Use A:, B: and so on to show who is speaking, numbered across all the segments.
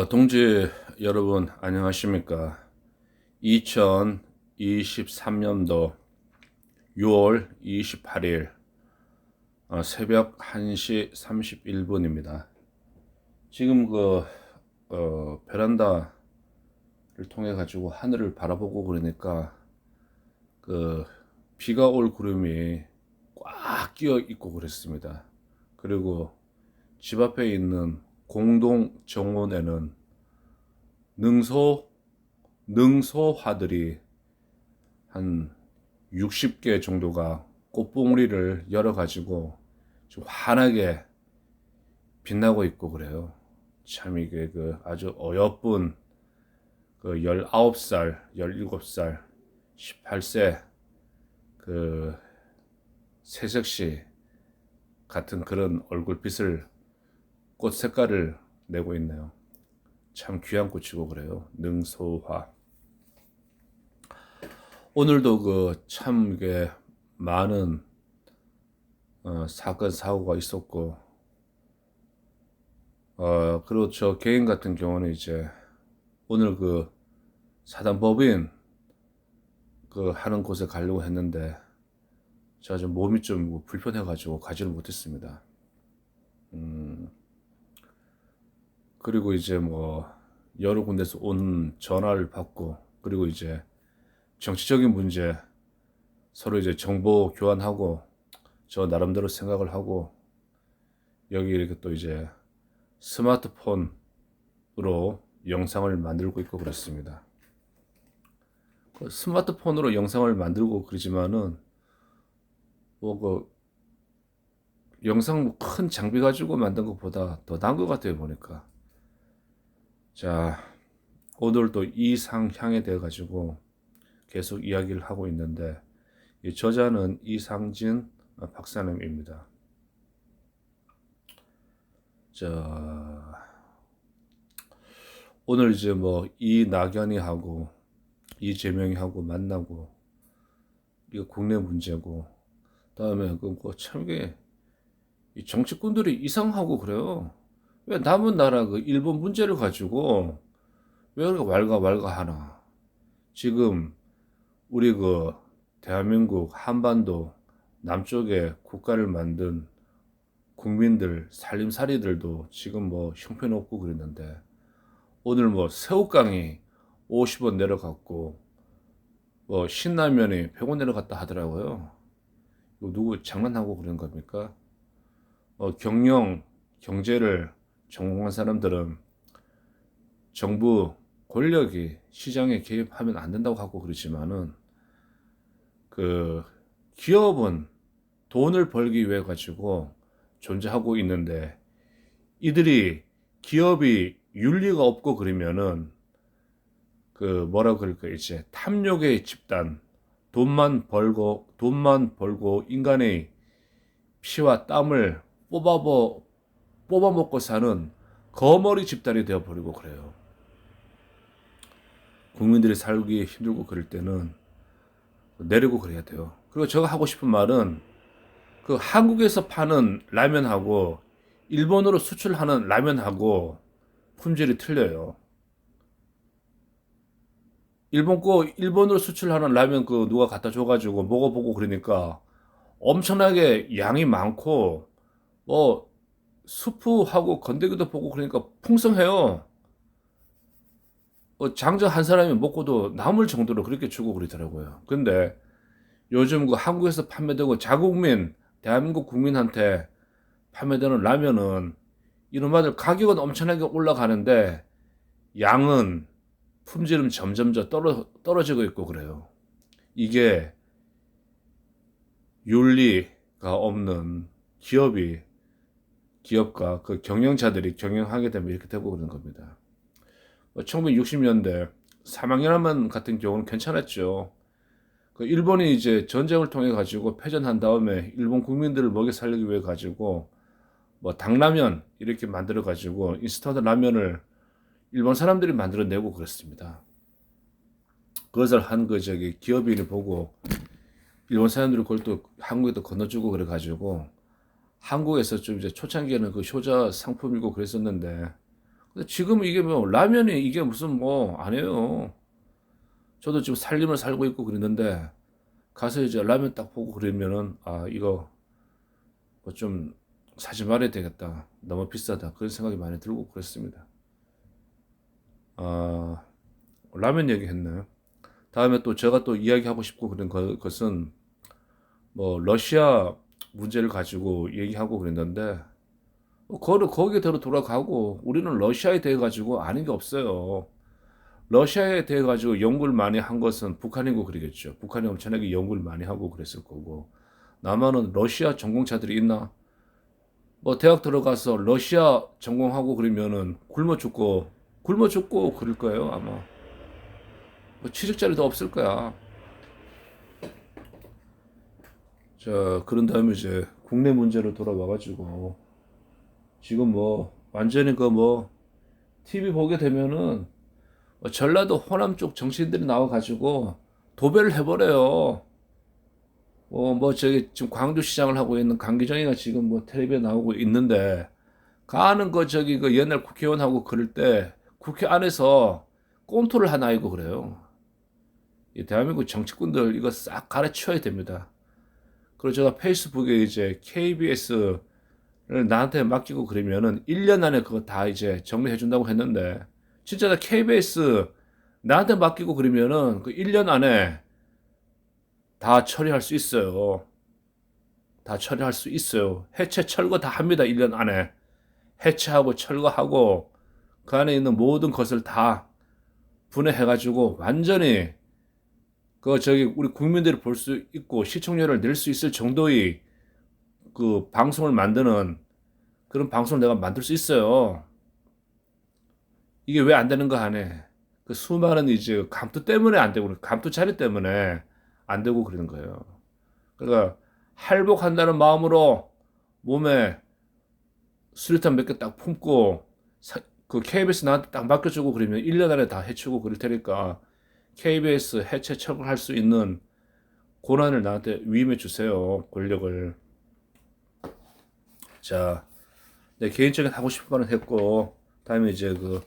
A: 동지 여러분 안녕하십니까? 2023년도 6월 28일 새벽 1시 31분입니다. 지금 베란다를 통해 가지고 하늘을 바라보고 그러니까 그 비가 올 구름이 꽉 끼어 있고 그랬습니다. 그리고 집 앞에 있는 공동 정원에는 능소화들이 한 60개 정도가 꽃봉오리를 열어가지고 좀 환하게 빛나고 있고 그래요. 참 이게 아주 어여쁜 19살, 17살, 18세 새색시 같은 그런 얼굴빛을 꽃 색깔을 내고 있네요. 참 귀한 꽃이고 그래요. 능소화. 오늘도 참 이게 많은 사건 사고가 있었고 그리고 저 개인 같은 경우는 이제 오늘 사단법인 하는 곳에 가려고 했는데 제가 좀 몸이 좀 불편해가지고 가지를 못했습니다. 그리고 이제 여러 군데서 온 전화를 받고 그리고 이제 정치적인 문제 서로 이제 정보 교환하고 저 나름대로 생각을 하고 여기 이렇게 또 이제 스마트폰으로 영상을 만들고 있고 그렇습니다. 스마트폰으로 영상을 만들고 그러지만은 영상 큰 장비 가지고 만든 것보다 더 나은 것 같아요 보니까. 자, 오늘도 이상향에 대해 가지고 계속 이야기를 하고 있는데 이 저자는 이상진 박사님입니다. 자, 오늘 이제 이낙연이 하고 이재명이 하고 만나고 이거 국내 문제고 다음에 참 이게 이 정치꾼들이 이상하고 그래요. 왜 남은 나라 일본 문제를 가지고 왜 그렇게 왈가왈가하나? 지금 우리 대한민국 한반도 남쪽에 국가를 만든 국민들 살림살이들도 지금 형편없고 그랬는데 오늘 새우깡이 50원 내려갔고 신라면이 100원 내려갔다 하더라고요. 이거 누구 장난하고 그런 겁니까? 경영 경제를 전공한 사람들은 정부 권력이 시장에 개입하면 안 된다고 하고 그러지만은 기업은 돈을 벌기 위해 가지고 존재하고 있는데 이들이 기업이 윤리가 없고 그러면은 뭐라 그럴까 이제 탐욕의 집단 돈만 벌고 인간의 피와 땀을 뽑아먹고 사는 거머리 집단이 되어버리고 그래요. 국민들이 살기 힘들고 그럴 때는 내리고 그래야 돼요. 그리고 제가 하고 싶은 말은 한국에서 파는 라면하고 일본으로 수출하는 라면하고 품질이 틀려요. 일본으로 수출하는 라면 누가 갖다 줘가지고 먹어보고 그러니까 엄청나게 양이 많고 수프하고 건더기도 보고 그러니까 풍성해요. 장저 한 사람이 먹고도 남을 정도로 그렇게 주고 그러더라고요. 근데 요즘 한국에서 판매되고 자국민, 대한민국 국민한테 판매되는 라면은 이놈아들 가격은 엄청나게 올라가는데 양은 품질은 점점 떨어지고 있고 그래요. 이게 윤리가 없는 기업과 경영자들이 경영하게 되면 이렇게 되고 그러는 겁니다. 1960년대 사망연화만 같은 경우는 괜찮았죠. 일본이 이제 전쟁을 통해 가지고 패전한 다음에 일본 국민들을 먹여 살리기 위해 가지고 당라면 이렇게 만들어 가지고 인스턴트 라면을 일본 사람들이 만들어내고 그랬습니다. 그것을 한 기업인이 보고 일본 사람들이 그걸 또 한국에 또 건너주고 그래 가지고 한국에서 좀 이제 초창기에는 효자 상품이고 그랬었는데 근데 지금 이게 뭐 라면이 이게 무슨 뭐 아니에요. 저도 지금 살림을 살고 있고 그랬는데 가서 이제 라면 딱 보고 그러면은 아 이거 뭐 좀 사지 말아야 되겠다. 너무 비싸다. 그런 생각이 많이 들고 그랬습니다. 아 라면 얘기했나요? 다음에 또 제가 또 이야기하고 싶고 그런 것은 뭐 러시아 문제를 가지고 얘기하고 그랬는데 거기에 대로 돌아가고 우리는 러시아에 대해 가지고 아는 게 없어요. 러시아에 대해 가지고 연구를 많이 한 것은 북한이고 그러겠죠. 북한이 엄청나게 연구를 많이 하고 그랬을 거고. 남한은 러시아 전공자들이 있나? 뭐 대학 들어가서 러시아 전공하고 그러면은 굶어 죽고 그럴 거예요, 아마. 뭐 취직 자리도 없을 거야. 자, 그런 다음에 이제 국내 문제로 돌아와 가지고 지금 뭐 완전히 그 뭐 TV 보게 되면은 전라도 호남 쪽 정치인들이 나와가지고 도배를 해버려요. 뭐 저기 지금 광주시장을 하고 있는 강기정이가 지금 뭐 텔레비에 나오고 있는데 가는 거 저기 그 옛날 국회의원하고 그럴 때 국회 안에서 꼼수를 하나 이고 그래요. 이 대한민국 정치꾼들 이거 싹 가르쳐야 됩니다. 그리고 제가 페이스북에 이제 KBS를 나한테 맡기고 그러면은 1년 안에 그거 다 이제 정리해 준다고 했는데 진짜 나 KBS 나한테 맡기고 그러면은 그 1년 안에 다 처리할 수 있어요. 다 처리할 수 있어요. 해체 철거 다 합니다. 1년 안에. 해체하고 철거하고 그 안에 있는 모든 것을 다 분해해가지고 완전히 그 저기 우리 국민들이 볼 수 있고 시청률을 낼 수 있을 정도의 그 방송을 만드는 그런 방송을 내가 만들 수 있어요. 이게 왜 안 되는 거 하네. 그 수많은 이제 감투 때문에 안 되고 감투 자리 때문에 안 되고 그러는 거예요. 그러니까 할복한다는 마음으로 몸에 수류탄 몇 개 딱 품고 그 KBS 나한테 딱 맡겨주고 그러면 1년 안에 다 해치우고 그럴 테니까 KBS 해체 처분할 수 있는 권한을 나한테 위임해 주세요. 권력을. 자, 내 개인적인 하고 싶은 말은 했고 다음에 이제 그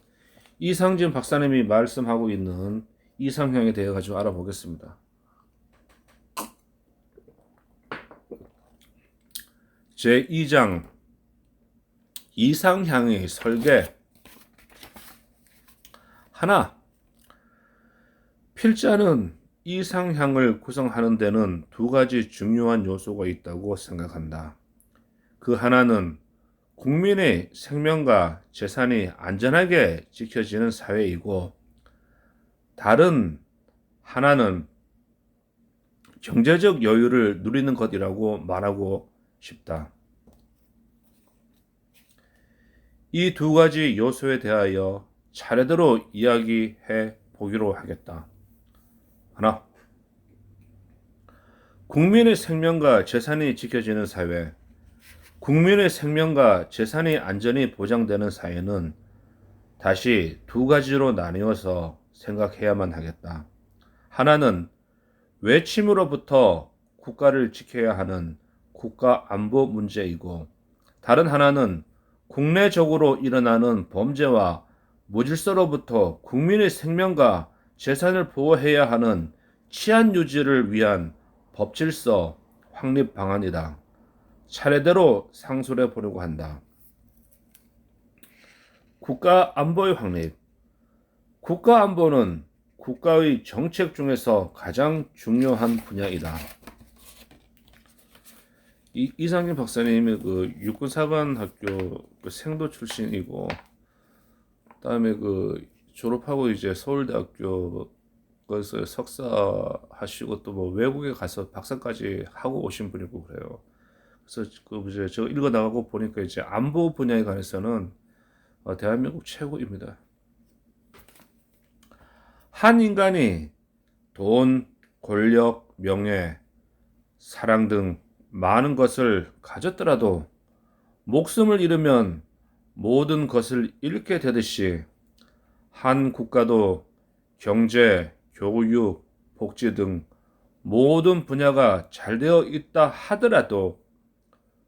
A: 이상진 박사님이 말씀하고 있는 이상향에 대해 가지고 알아보겠습니다. 제2장 이상향의 설계 하나 필자는 이상향을 구성하는 데는 두 가지 중요한 요소가 있다고 생각한다. 그 하나는 국민의 생명과 재산이 안전하게 지켜지는 사회이고 다른 하나는 경제적 여유를 누리는 것이라고 말하고 싶다. 이 두 가지 요소에 대하여 차례대로 이야기해 보기로 하겠다. 하나, 국민의 생명과 재산이 지켜지는 사회. 국민의 생명과 재산의 안전이 보장되는 사회는 다시 두 가지로 나뉘어서 생각해야만 하겠다. 하나는 외침으로부터 국가를 지켜야 하는 국가 안보 문제이고 다른 하나는 국내적으로 일어나는 범죄와 무질서로부터 국민의 생명과 재산을 보호해야 하는 치안 유지를 위한 법질서 확립 방안이다. 차례대로 상술해 보려고 한다. 국가 안보의 확립. 국가 안보는 국가의 정책 중에서 가장 중요한 분야이다. 이상진 박사님이 그 육군사관학교 그 생도 출신이고, 그다음에 그 졸업하고 이제 서울대학교 거기서 석사 하시고 또 뭐 외국에 가서 박사까지 하고 오신 분이고 그래요. 그래서 그 이제 저 읽어 나가고 보니까 이제 안보 분야에 관해서는 대한민국 최고입니다. 한 인간이 돈, 권력, 명예, 사랑 등 많은 것을 가졌더라도 목숨을 잃으면 모든 것을 잃게 되듯이 한 국가도 경제, 교육, 복지 등 모든 분야가 잘 되어 있다 하더라도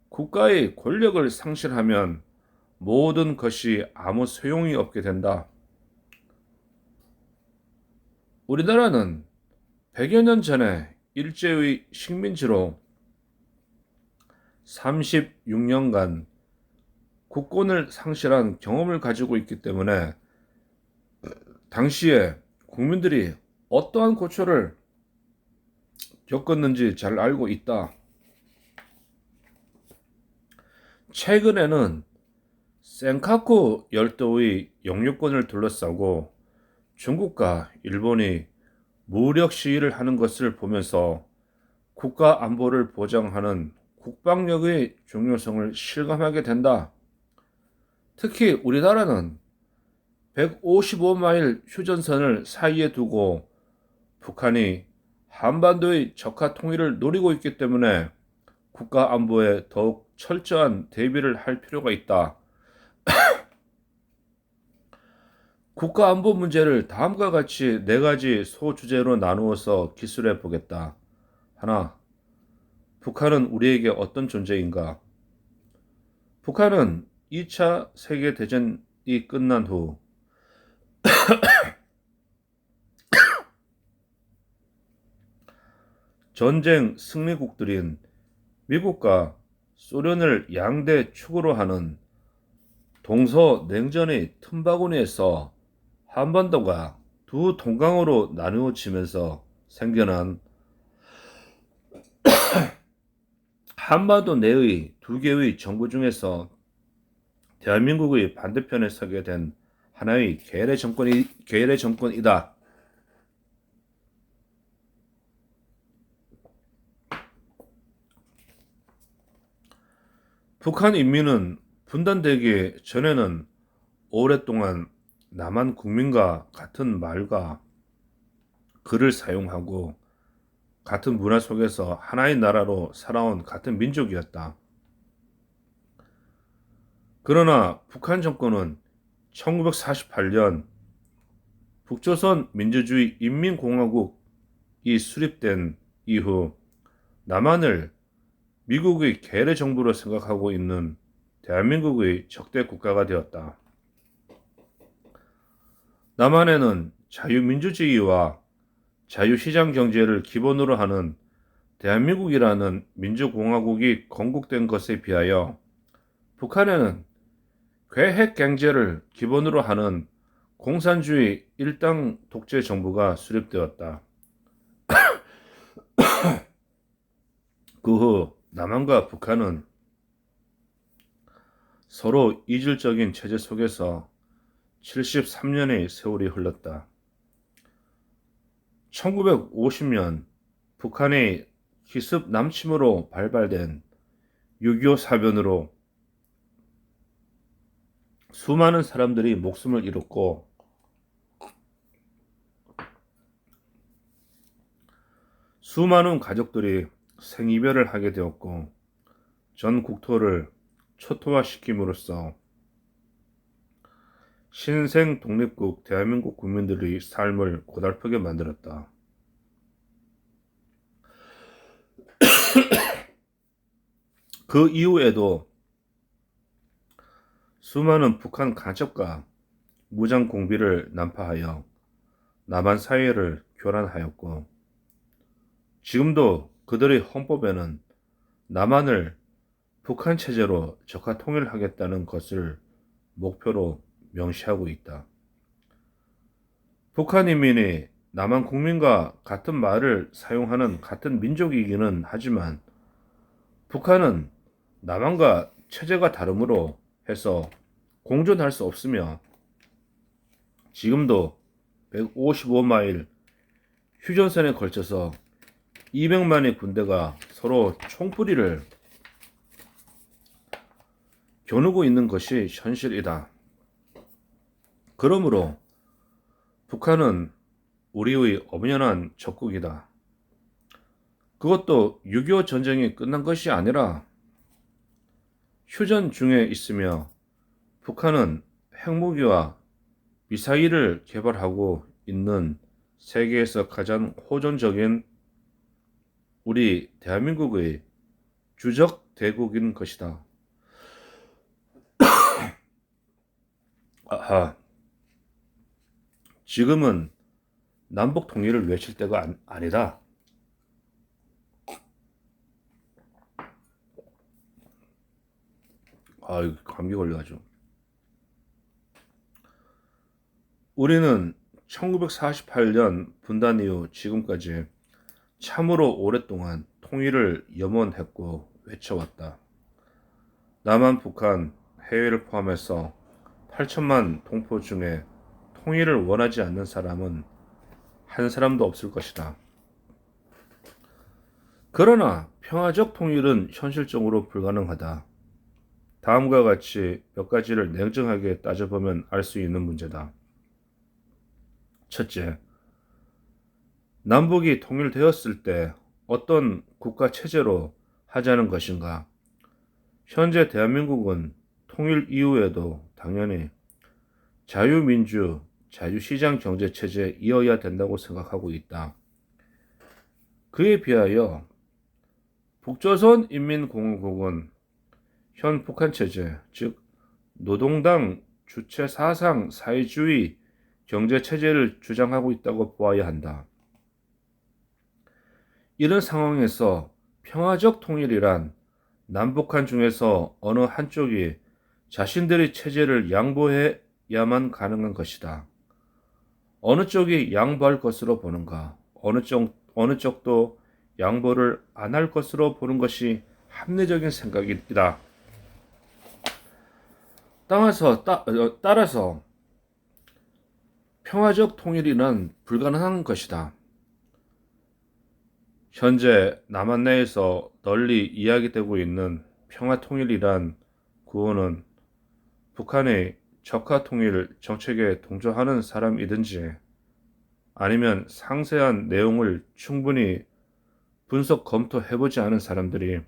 A: 국가의 권력을 상실하면 모든 것이 아무 소용이 없게 된다. 우리나라는 100여 년 전에 일제의 식민지로 36년간 국권을 상실한 경험을 가지고 있기 때문에 당시에 국민들이 어떠한 고초를 겪었는지 잘 알고 있다. 최근에는 센카쿠 열도의 영유권을 둘러싸고 중국과 일본이 무력 시위를 하는 것을 보면서 국가 안보를 보장하는 국방력의 중요성을 실감하게 된다. 특히 우리나라는 155마일 휴전선을 사이에 두고 북한이 한반도의 적화 통일을 노리고 있기 때문에 국가 안보에 더욱 철저한 대비를 할 필요가 있다. 국가 안보 문제를 다음과 같이 네 가지 소주제로 나누어서 기술해 보겠다. 하나, 북한은 우리에게 어떤 존재인가? 북한은 2차 세계대전이 끝난 후 전쟁 승리국들인 미국과 소련을 양대 축으로 하는 동서냉전의 틈바구니에서 한반도가 두 동강으로 나누어지면서 생겨난 한반도 내의 두 개의 정부 중에서 대한민국의 반대편에 서게 된 하나의 계열의 정권이다. 북한 인민은 분단되기 전에는 오랫동안 남한 국민과 같은 말과 글을 사용하고 같은 문화 속에서 하나의 나라로 살아온 같은 민족이었다. 그러나 북한 정권은 1948년 북조선 민주주의 인민공화국이 수립된 이후 남한을 미국의 계례 정부로 생각하고 있는 대한민국의 적대 국가가 되었다. 남한에는 자유민주주의와 자유시장 경제를 기본으로 하는 대한민국이라는 민주공화국이 건국된 것에 비하여 북한에는 괴핵 경제를 기본으로 하는 공산주의 일당 독재 정부가 수립되었다. 그 후 남한과 북한은 서로 이질적인 체제 속에서 73년의 세월이 흘렀다. 1950년 북한의 기습 남침으로 발발된 6.25 사변으로 수많은 사람들이 목숨을 잃었고 수많은 가족들이 생이별을 하게 되었고 전 국토를 초토화시킴으로써 신생 독립국 대한민국 국민들의 삶을 고달프게 만들었다. 그 이후에도 수많은 북한 간첩과 무장 공비를 난파하여 남한 사회를 교란하였고 지금도 그들의 헌법에는 남한을 북한 체제로 적화 통일하겠다는 것을 목표로 명시하고 있다. 북한 인민이 남한 국민과 같은 말을 사용하는 같은 민족이기는 하지만 북한은 남한과 체제가 다름으로 해서 공존할 수 없으며 지금도 155마일 휴전선에 걸쳐서 200만의 군대가 서로 총뿌리를 겨누고 있는 것이 현실이다. 그러므로 북한은 우리의 엄연한 적국이다. 그것도 6.25 전쟁이 끝난 것이 아니라 휴전 중에 있으며 북한은 핵무기와 미사일을 개발하고 있는 세계에서 가장 호전적인 우리 대한민국의 주적 대국인 것이다. 아하, 지금은 남북 통일을 외칠 때가 아니다. 아, 감기 걸려가지고. 우리는 1948년 분단 이후 지금까지 참으로 오랫동안 통일을 염원했고 외쳐왔다. 남한, 북한, 해외를 포함해서 8천만 동포 중에 통일을 원하지 않는 사람은 한 사람도 없을 것이다. 그러나 평화적 통일은 현실적으로 불가능하다. 다음과 같이 몇 가지를 냉정하게 따져보면 알 수 있는 문제다. 첫째, 남북이 통일되었을 때 어떤 국가 체제로 하자는 것인가? 현재 대한민국은 통일 이후에도 당연히 자유민주, 자유시장 경제 체제에 이어야 된다고 생각하고 있다. 그에 비하여 북조선 인민공화국은 현 북한 체제, 즉 노동당 주체 사상 사회주의 경제 체제를 주장하고 있다고 보아야 한다. 이런 상황에서 평화적 통일이란 남북한 중에서 어느 한쪽이 자신들의 체제를 양보해야만 가능한 것이다. 어느 쪽이 양보할 것으로 보는가? 어느 쪽도 양보를 안 할 것으로 보는 것이 합리적인 생각이다. 따라서 평화적 통일이란 불가능한 것이다. 현재 남한 내에서 널리 이야기되고 있는 평화통일이란 구호는 북한의 적화통일 정책에 동조하는 사람이든지 아니면 상세한 내용을 충분히 분석 검토해보지 않은 사람들이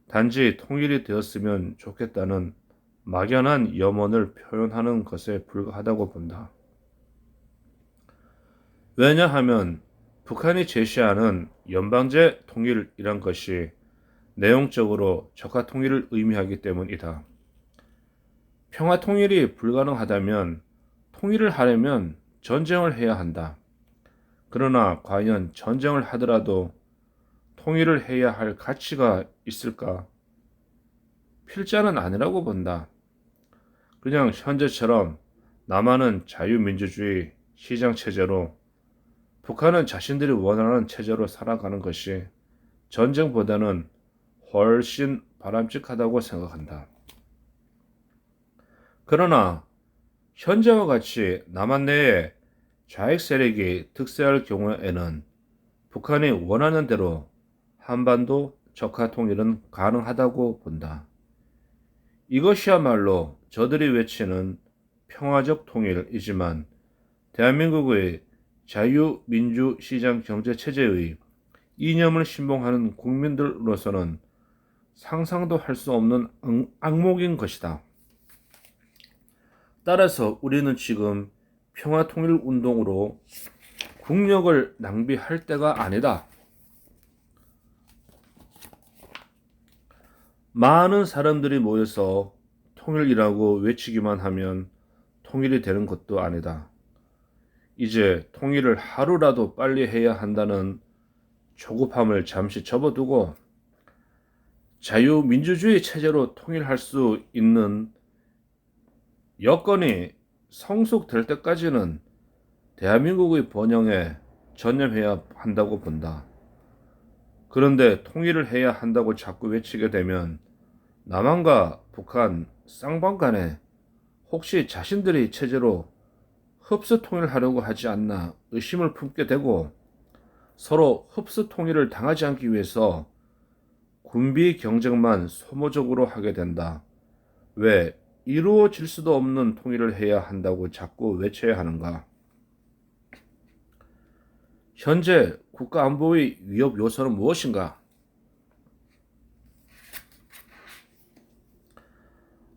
A: 단지 통일이 되었으면 좋겠다는 막연한 염원을 표현하는 것에 불과하다고 본다. 왜냐하면 북한이 제시하는 연방제 통일이란 것이 내용적으로 적화 통일을 의미하기 때문이다. 평화 통일이 불가능하다면 통일을 하려면 전쟁을 해야 한다. 그러나 과연 전쟁을 하더라도 통일을 해야 할 가치가 있을까? 필자는 아니라고 본다. 그냥 현재처럼 남한은 자유민주주의 시장체제로 북한은 자신들이 원하는 체제로 살아가는 것이 전쟁보다는 훨씬 바람직하다고 생각한다. 그러나 현재와 같이 남한 내에 좌익 세력이 득세할 경우에는 북한이 원하는 대로 한반도 적화 통일은 가능하다고 본다. 이것이야말로 저들이 외치는 평화적 통일이지만 대한민국의 자유민주 시장 경제 체제의 이념을 신봉하는 국민들로서는 상상도 할 수 없는 악몽인 것이다. 따라서 우리는 지금 평화통일 운동으로 국력을 낭비할 때가 아니다. 많은 사람들이 모여서 통일이라고 외치기만 하면 통일이 되는 것도 아니다. 이제 통일을 하루라도 빨리 해야 한다는 조급함을 잠시 접어두고 자유민주주의 체제로 통일할 수 있는 여건이 성숙될 때까지는 대한민국의 번영에 전념해야 한다고 본다. 그런데 통일을 해야 한다고 자꾸 외치게 되면 남한과 북한 쌍방 간에 혹시 자신들이 체제로 흡수 통일하려고 하지 않나 의심을 품게 되고 서로 흡수 통일을 당하지 않기 위해서 군비 경쟁만 소모적으로 하게 된다. 왜 이루어질 수도 없는 통일을 해야 한다고 자꾸 외쳐야 하는가? 현재 국가 안보의 위협 요소는 무엇인가?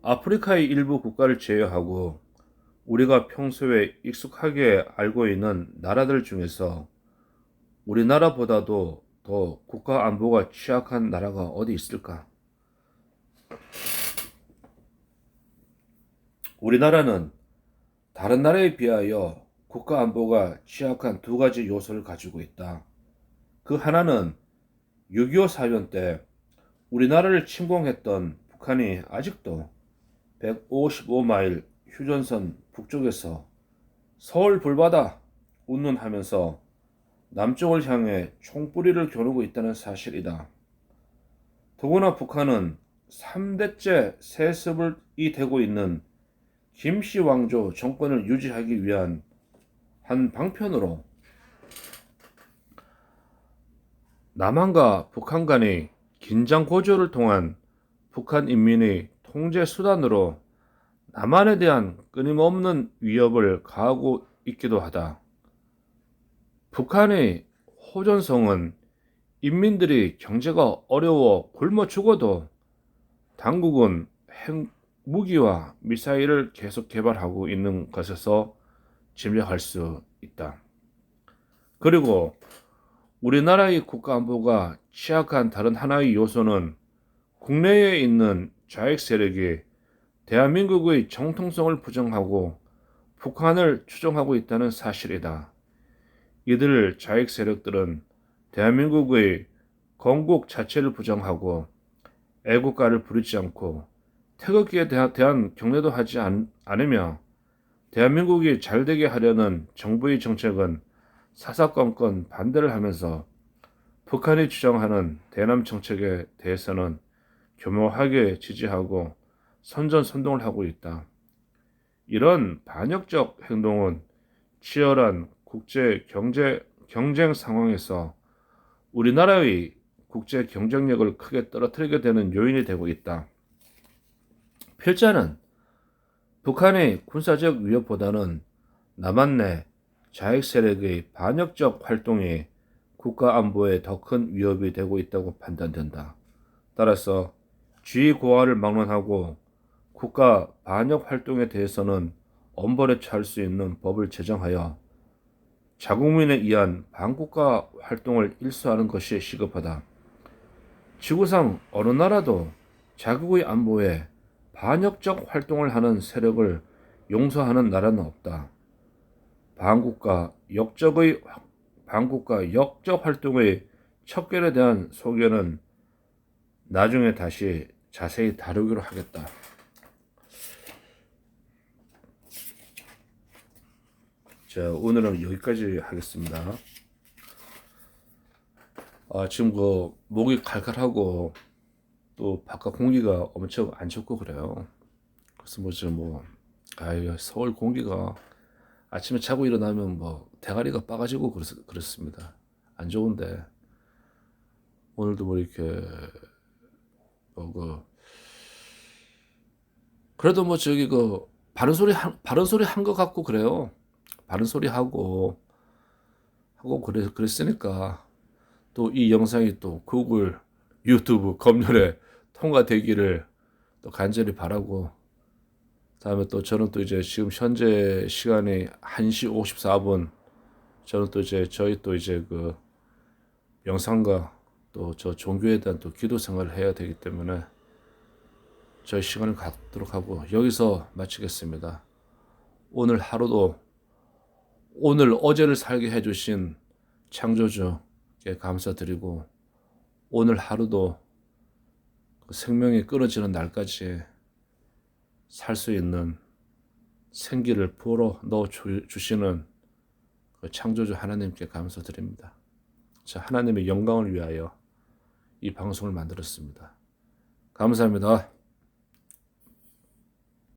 A: 아프리카의 일부 국가를 제외하고 우리가 평소에 익숙하게 알고 있는 나라들 중에서 우리나라보다도 더 국가 안보가 취약한 나라가 어디 있을까? 우리나라는 다른 나라에 비하여 국가 안보가 취약한 두 가지 요소를 가지고 있다. 그 하나는 6.25 사변 때 우리나라를 침공했던 북한이 아직도 155마일 휴전선 북쪽에서 서울 불바다 운운하면서 남쪽을 향해 총뿌리를 겨누고 있다는 사실이다. 더구나 북한은 3대째 세습이 되고 있는 김씨 왕조 정권을 유지하기 위한 한 방편으로 남한과 북한 간의 긴장 고조를 통한 북한 인민의 통제 수단으로 남한에 대한 끊임없는 위협을 가하고 있기도 하다. 북한의 호전성은 인민들이 경제가 어려워 굶어 죽어도 당국은 핵무기와 미사일을 계속 개발하고 있는 것에서 짐작할 수 있다. 그리고 우리나라의 국가안보가 취약한 다른 하나의 요소는 국내에 있는 좌익 세력이 대한민국의 정통성을 부정하고 북한을 추종하고 있다는 사실이다. 이들 좌익 세력들은 대한민국의 건국 자체를 부정하고 애국가를 부르지 않고 태극기에 대한 경례도 하지 않으며 대한민국이 잘되게 하려는 정부의 정책은 사사건건 반대를 하면서 북한이 주장하는 대남 정책에 대해서는 교묘하게 지지하고 선전선동을 하고 있다. 이런 반역적 행동은 치열한 국제 경쟁 상황에서 우리나라의 국제 경쟁력을 크게 떨어뜨리게 되는 요인이 되고 있다. 필자는 북한의 군사적 위협보다는 남한 내 좌익 세력의 반역적 활동이 국가 안보에 더 큰 위협이 되고 있다고 판단된다. 따라서 지위 고하를 막론하고 국가 반역 활동에 대해서는 엄벌에 처할 수 있는 법을 제정하여 자국민에 의한 반국가 활동을 일수하는 것이 시급하다. 지구상 어느 나라도 자국의 안보에 반역적 활동을 하는 세력을 용서하는 나라는 없다. 반국가 역적 활동의 척결에 대한 소견은 나중에 다시 자세히 다루기로 하겠다. 자, 오늘은 여기까지 하겠습니다. 지금 목이 칼칼하고 또 바깥 공기가 엄청 안 좋고 그래요. 그래서 서울 공기가 아침에 자고 일어나면 대가리가 빠가지고 그렇습니다. 안 좋은데 오늘도 이렇게 그래도 바른 소리 한 것 같고 그래요. 바른 소리 하고 그랬으니까 또 이 영상이 또 구글, 유튜브 검열에 통과되기를 또 간절히 바라고, 다음에 또 저는 또 이제 지금 현재 시간이 1시 54분, 저는 또 이제 저희 또 이제 영상과 또 저 종교에 대한 또 기도 생활을 해야 되기 때문에 저희 시간을 갖도록 하고 여기서 마치겠습니다. 오늘 하루도 어제를 살게 해주신 창조주께 감사드리고, 오늘 하루도 생명이 끊어지는 날까지 살 수 있는 생기를 불어 넣어 주시는 창조주 하나님께 감사드립니다. 자, 하나님의 영광을 위하여 이 방송을 만들었습니다. 감사합니다.